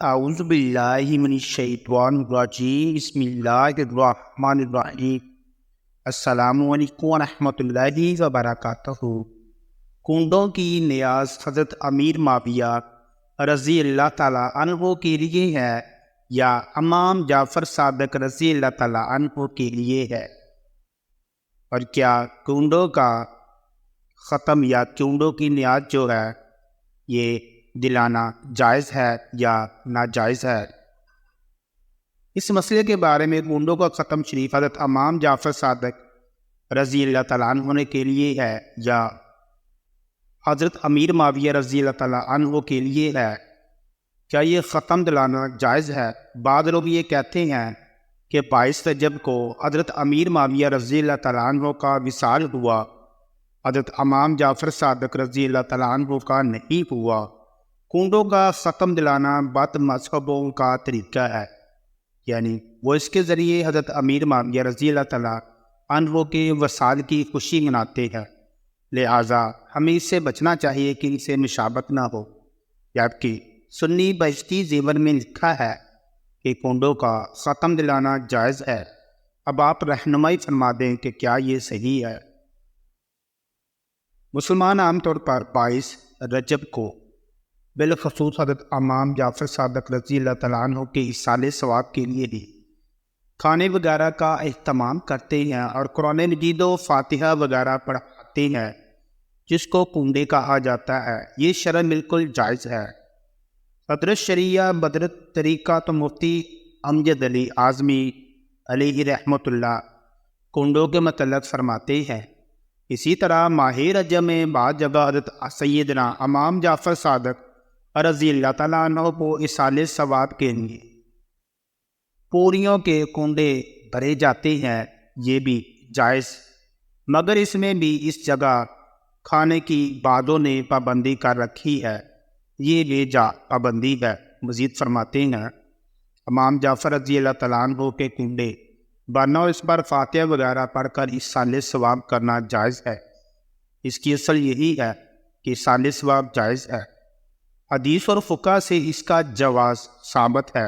اعوذ باللہ من الشیطان الرجیم بسم اللہ الرحمن الرحیم السلام علیکم ورحمۃ اللہ وبرکاتہ۔ کنڈوں کی نیاز حضرت امیر معاویہ رضی اللہ تعالیٰ عنہ کے لیے ہے یا امام جعفر صادق رضی اللہ تعالیٰ عنہ کے لیے ہے؟ اور کیا کنڈوں کا ختم یا کنڈوں کی نیاز جو ہے یہ دلانا جائز ہے یا ناجائز ہے؟ اس مسئلے کے بارے میں کنڈوں کا ختم شریف حضرت امام جعفر صادق رضی اللہ تعالیٰ عنہ کے لیے ہے یا حضرت امیر معاویہ رضی اللہ تعالیٰ عنہ کے لیے ہے؟ کیا یہ ختم دلانا جائز ہے؟ بعض لوگ یہ کہتے ہیں کہ 22 رجب کو حضرت امیر معاویہ رضی اللہ تعالیٰ عنہ کا وصال ہوا، حضرت امام جعفر صادق رضی اللہ تعالیٰ عنہ کا نہیں ہوا۔ کنڈوں کا ختم دلانا بد مذہبوں کا طریقہ ہے، یعنی وہ اس کے ذریعے حضرت امیر معاویہ رضی اللہ تعالیٰ عنہ کے وصال کی خوشی مناتے ہیں، لہٰذا ہمیں اس سے بچنا چاہیے کہ اسے مشابہت نہ ہو۔ جبکہ سنی بہشتی زیور میں لکھا ہے کہ کنڈوں کا ختم دلانا جائز ہے۔ اب آپ رہنمائی فرما دیں کہ کیا یہ صحیح ہے؟ مسلمان عام طور پر 22 رجب کو بالخصوص حضرت امام جعفر صادق رضی اللہ تعالیٰ عنہ کے ایصال ثواب کے لیے بھی کھانے وغیرہ کا اہتمام کرتے ہیں اور قرآن مجید و فاتحہ وغیرہ پڑھاتے ہیں، جس کو کنڈے کہا جاتا ہے۔ یہ شرعاً بالکل جائز ہے۔ صدر شریعہ بدر طریقہ تو مفتی امجد علی اعظمی علیہ رحمۃ اللہ کنڈوں کے متعلق فرماتے ہیں۔ اسی طرح ماہ رجب میں بعض جگہ حضرت سیدنا امام جعفر صادق رضی اللہ تعالیٰ عنہ کو ایصال ثواب کے لیے پوریوں کے کنڈے بھرے جاتے ہیں، یہ بھی جائز، مگر اس میں بھی اس جگہ کھانے کی بعضوں نے پابندی کر رکھی ہے، یہ بے جا پابندی ہے۔ مزید فرماتے ہیں امام جعفر رضی اللہ تعالیٰ عنہ کے کنڈے بھرنا اور اس پر فاتحہ وغیرہ پڑھ کر ایصال ثواب کرنا جائز ہے۔ اس کی اصل یہی ہے کہ ایصال ثواب جائز ہے۔ حدیث اور فقہ سے اس کا جواز ثابت ہے۔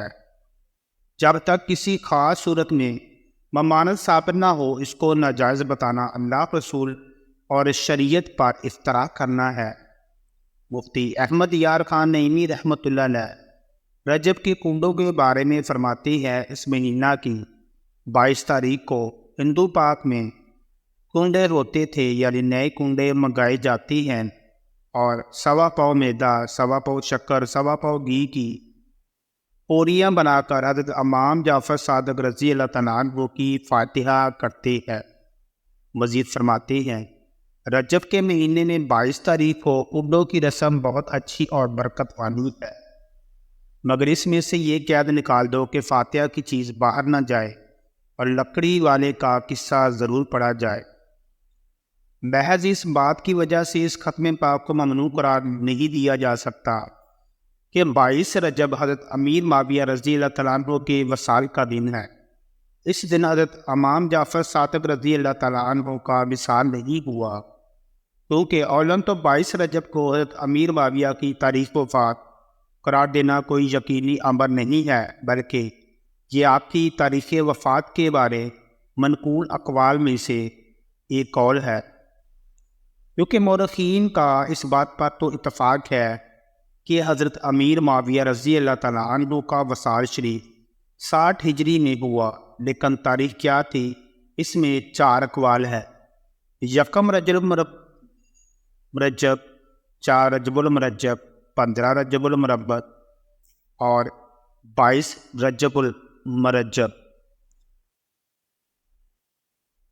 جب تک کسی خاص صورت میں ممانعت ثابت نہ ہو، اس کو ناجائز بتانا اللہ رسول اور شریعت پر افتراء کرنا ہے۔ مفتی احمد یار خان نعیمی رحمۃ اللہ علیہ رجب کے کنڈوں کے بارے میں فرماتے ہیں، اس مہینہ کی 22 تاریخ کو ہندو پاک میں کنڈے ہوتے تھے، یعنی نئے کنڈے منگائے جاتے ہیں اور 1.25 پاؤ میدا، 1.25 پاؤ شکر، 1.25 پاؤ گھی کی پوریاں بنا کر حضرت امام جعفر صادق رضی اللہ تعالیٰ عنہ کی فاتحہ کرتے ہیں۔ مزید فرماتے ہیں رجب کے مہینے میں 22 تاریخ کو کنڈوں کی رسم بہت اچھی اور برکت والی ہے، مگر اس میں سے یہ قید نکال دو کہ فاتحہ کی چیز باہر نہ جائے اور لکڑی والے کا قصہ ضرور پڑھا جائے۔ محض اس بات کی وجہ سے اس ختم پاک کو ممنوع قرار نہیں دیا جا سکتا کہ 22 رجب حضرت امیر معاویہ رضی اللہ تعالیٰ عنہ کے وصال کا دن ہے۔ اس دن حضرت امام جعفر صادق رضی اللہ تعالیٰ عنہ کا وصال نہیں ہوا، کیونکہ اولاً تو 22 رجب کو حضرت امیر معاویہ کی تاریخ وفات قرار دینا کوئی یقینی امر نہیں ہے، بلکہ یہ آپ کی تاریخ وفات کے بارے منقول اقوال میں سے ایک قول ہے، کیونکہ مورخین کا اس بات پر تو اتفاق ہے کہ حضرت امیر معاویہ رضی اللہ تعالیٰ عنہ کا وصال شریف 60 ہجری میں ہوا، لیکن تاریخ کیا تھی اس میں 4 اقوال ہے۔ یکم رجب مرجب، 4 رجب المرجب، 15 رجب المربع اور 22 رجب المرجب۔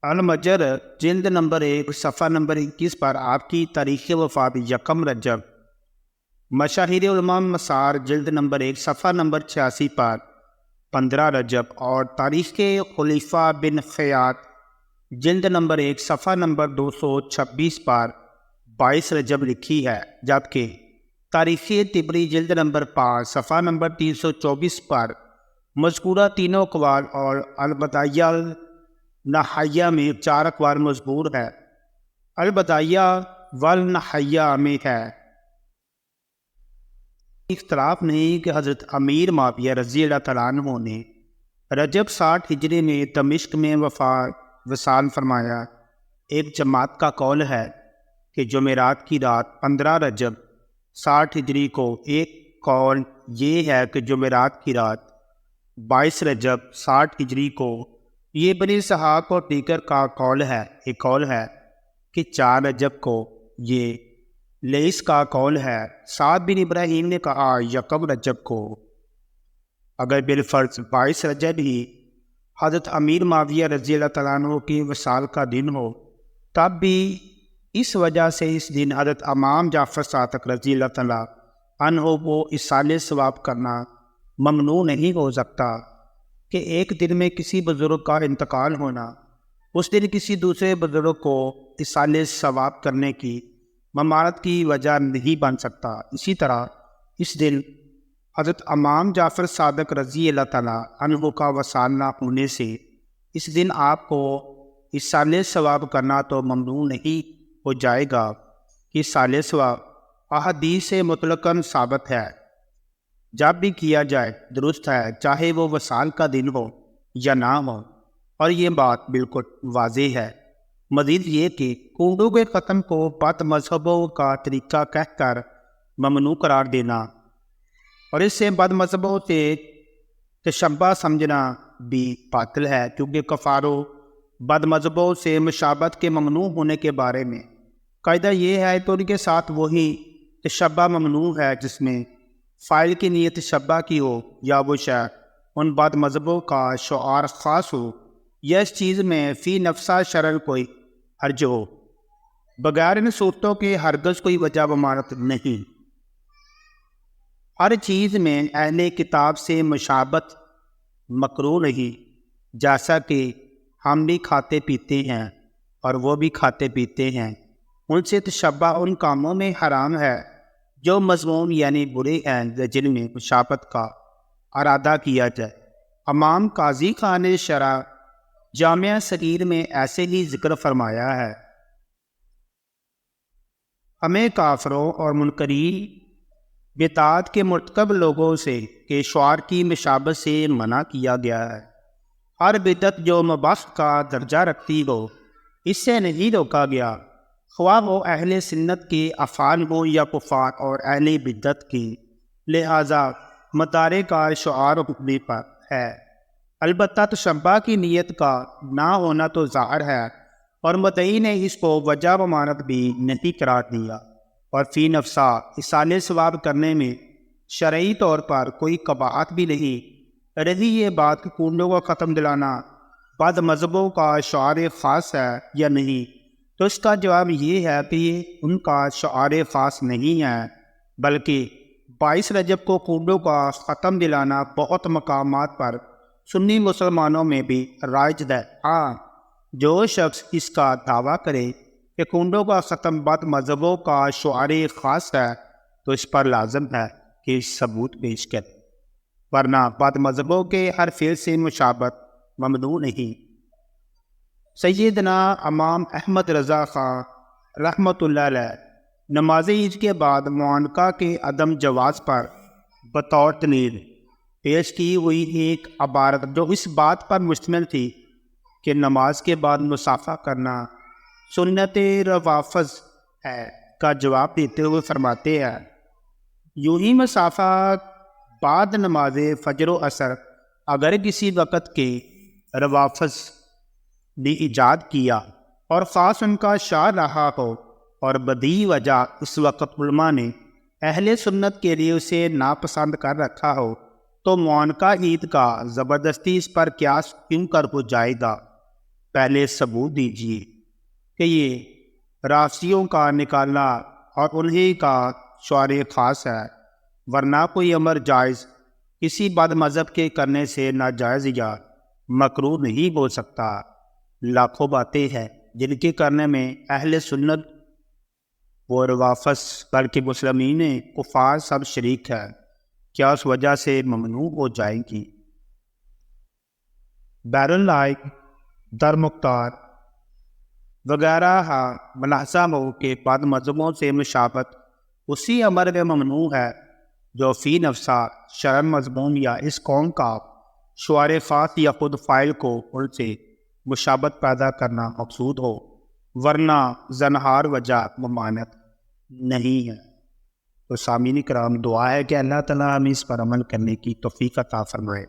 المجر جلد نمبر 1 صفحہ نمبر 21 پر آپ کی تاریخ وفات یکم رجب۔ مشاہیر علماء مسار جلد نمبر 1 صفحہ نمبر 86 پر 15 رجب اور تاریخ خلیفہ بن خیاط جلد نمبر 1 صفحہ نمبر 226 پر 22 رجب لکھی ہے، جبکہ تاریخ طبری جلد نمبر 5 صفحہ نمبر 324 پر مذکورہ تینوں اقوال اور البدایہ نحیہ میں 4 اقوال مذکور ہے۔ البدایہ والنحیہ میں ہے اختلاف نہیں کہ حضرت امیر معاویہ رضی اللہ تعالیٰ عنہ نے رجب 60 ہجری میں دمشق میں وصال فرمایا۔ ایک جماعت کا قول ہے کہ جمعرات کی رات 15 رجب 60 ہجری کو، ایک قول یہ ہے کہ جمعرات کی رات 22 رجب 60 ہجری کو۔ یہ بنی اسحاق اور دیگر کا قول ہے۔ ایک قول ہے کہ 4 رجب کو، یہ لیث کا قول ہے۔ سعد بن ابراہیم نے کہا یکم رجب کو۔ اگر بالفرض 22 رجب ہی حضرت امیر معاویہ رضی اللہ تعالیٰ عنہ کی وصال کا دن ہو، تب بھی اس وجہ سے اس دن حضرت امام جعفر صادق رضی اللہ تعالیٰ عنہ کو اصالِ ثواب کرنا ممنوع نہیں ہو سکتا کہ ایک دن میں کسی بزرگ کا انتقال ہونا اس دن کسی دوسرے بزرگ کو اصالِ ثواب کرنے کی ممانعت کی وجہ نہیں بن سکتا۔ اسی طرح اس دن حضرت امام جعفر صادق رضی اللہ تعالیٰ عنہ کا وصال نہ ہونے سے اس دن آپ کو اصالِ ثواب کرنا تو ممنوع نہیں ہو جائے گا کہ اصالِ ثواب احادیث سے مطلقاً ثابت ہے، جب بھی کیا جائے درست ہے، چاہے وہ وصال کا دن ہو یا نہ ہو، اور یہ بات بالکل واضح ہے۔ مزید یہ کہ کنڈوں کے ختم کو بد مذہبوں کا طریقہ کہہ کر ممنوع قرار دینا اور اس سے بد مذہبوں سے تشبہ سمجھنا بھی باطل ہے، کیونکہ کفاروں بد مذہبوں سے مشابہت کے ممنوع ہونے کے بارے میں قاعدہ یہ ہے تو ان کے ساتھ وہی تشبہ ممنوع ہے جس میں فاعل کی نیت تشبہ کی ہو یا وہ شے ان بد مذہبوں کا شعار خاص ہو یا اس چیز میں فی نفسہ شرع کوئی حرج ہو۔ بغیر ان صورتوں کے ہرگز کوئی وجہ ممانعت نہیں۔ ہر چیز میں اہل کتاب سے مشابہت مکروہ نہیں، جیسا کہ ہم بھی کھاتے پیتے ہیں اور وہ بھی کھاتے پیتے ہیں، ان سے تشبہ ان کاموں میں حرام ہے جو مذموم یعنی برے ہیں جن میں مشابہت کا ارادہ کیا جائے۔ امام قاضی خان نے شرح جامعہ صغیر میں ایسے ہی ذکر فرمایا ہے۔ ہمیں کافروں اور منکرین بدعات کے مرتکب لوگوں سے کہ شعار کی مشابہت سے منع کیا گیا ہے۔ ہر بدعت جو مباح کا درجہ رکھتی ہو اس سے نہیں روکا گیا، خواہ وہ اہل سنت کے افعال ہوں یا کفار اور اہل بدعت کی، لہذا مدار کار شعار حکمی پر ہے۔ البتہ تشبہ کی نیت کا نہ ہونا تو ظاہر ہے اور مدعی نے اس کو وجہ ممانعت بھی نہیں قرار دیا، اور فی نفسہ اصالِ ثواب کرنے میں شرعی طور پر کوئی قباحت بھی نہیں۔ رہی یہ بات کہ کنڈوں کا ختم دلانا بد مذہبوں کا شعار خاص ہے یا نہیں، تو اس کا جواب یہ ہے کہ یہ ان کا شعار خاص نہیں ہے، بلکہ 22 رجب کو کنڈوں کا ختم دلانا بہت مقامات پر سنی مسلمانوں میں بھی رائج ہے۔ ہاں، جو شخص اس کا دعویٰ کرے کہ کنڈوں کا ختم بد مذہبوں کا شعار خاص ہے تو اس پر لازم ہے کہ ثبوت پیش کرے، ورنہ بد مذہبوں کے ہر فعل سے مشابہت ممنوع نہیں۔ سیدنا امام احمد رضا خان رحمۃ اللہ علیہ نماز عید کے بعد معانقہ کے عدم جواز پر بطور دلیل پیش کی ہوئی ایک عبارت جو اس بات پر مشتمل تھی کہ نماز کے بعد مصافحہ کرنا سنت روافض ہے کا جواب دیتے ہوئے فرماتے ہیں، یوں ہی مصافحہ بعد نماز فجر و عصر اگر کسی وقت کے روافض نے ایجاد کیا اور خاص ان کا شعار رہا ہو اور بدیہی وجہ اس وقت علماء نے اہل سنت کے لیے اسے ناپسند کر رکھا ہو تو معانقہ عید کا زبردستی اس پر قیاس کیوں کر ہو جائے گا؟ پہلے ثبوت دیجیے کہ یہ رافضیوں کا نکالنا اور انہی کا شعار خاص ہے، ورنہ کوئی امر جائز کسی بد مذہب کے کرنے سے ناجائز یا مکروہ نہیں ہو سکتا۔ لاکھوں باتیں ہیں جن کے کرنے میں اہل سنت و روافض بلکہ مسلمین کفار سب شریک ہیں، کیا اس وجہ سے ممنوع ہو جائیں گی؟ بیر اللائق در مختار وغیرہ ملاحظہ ہو کہ بعض مذہبوں سے مشابہت اسی امر میں ممنوع ہے جو فی نفسہ شرم مضمون یا اس قوم کا شعار خاص یا خود فائل کو ان سے مشابت پیدا کرنا مقصود ہو، ورنہ زنہار وجہ ممانعت نہیں ہے۔ تو سامعین کرام، دعا ہے کہ اللہ تعالیٰ ہمیں اس پر عمل کرنے کی توفیق عطا فرمائے۔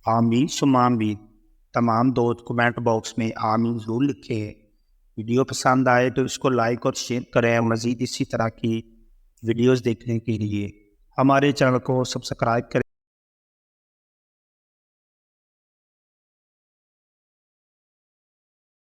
آمین ثم آمین۔ تمام دوست کمنٹ باکس میں آمین ضرور لکھیں۔ ویڈیو پسند آئے تو اس کو لائک اور شیئر کریں۔ مزید اسی طرح کی ویڈیوز دیکھنے کے لیے ہمارے چینل کو سبسکرائب کریں۔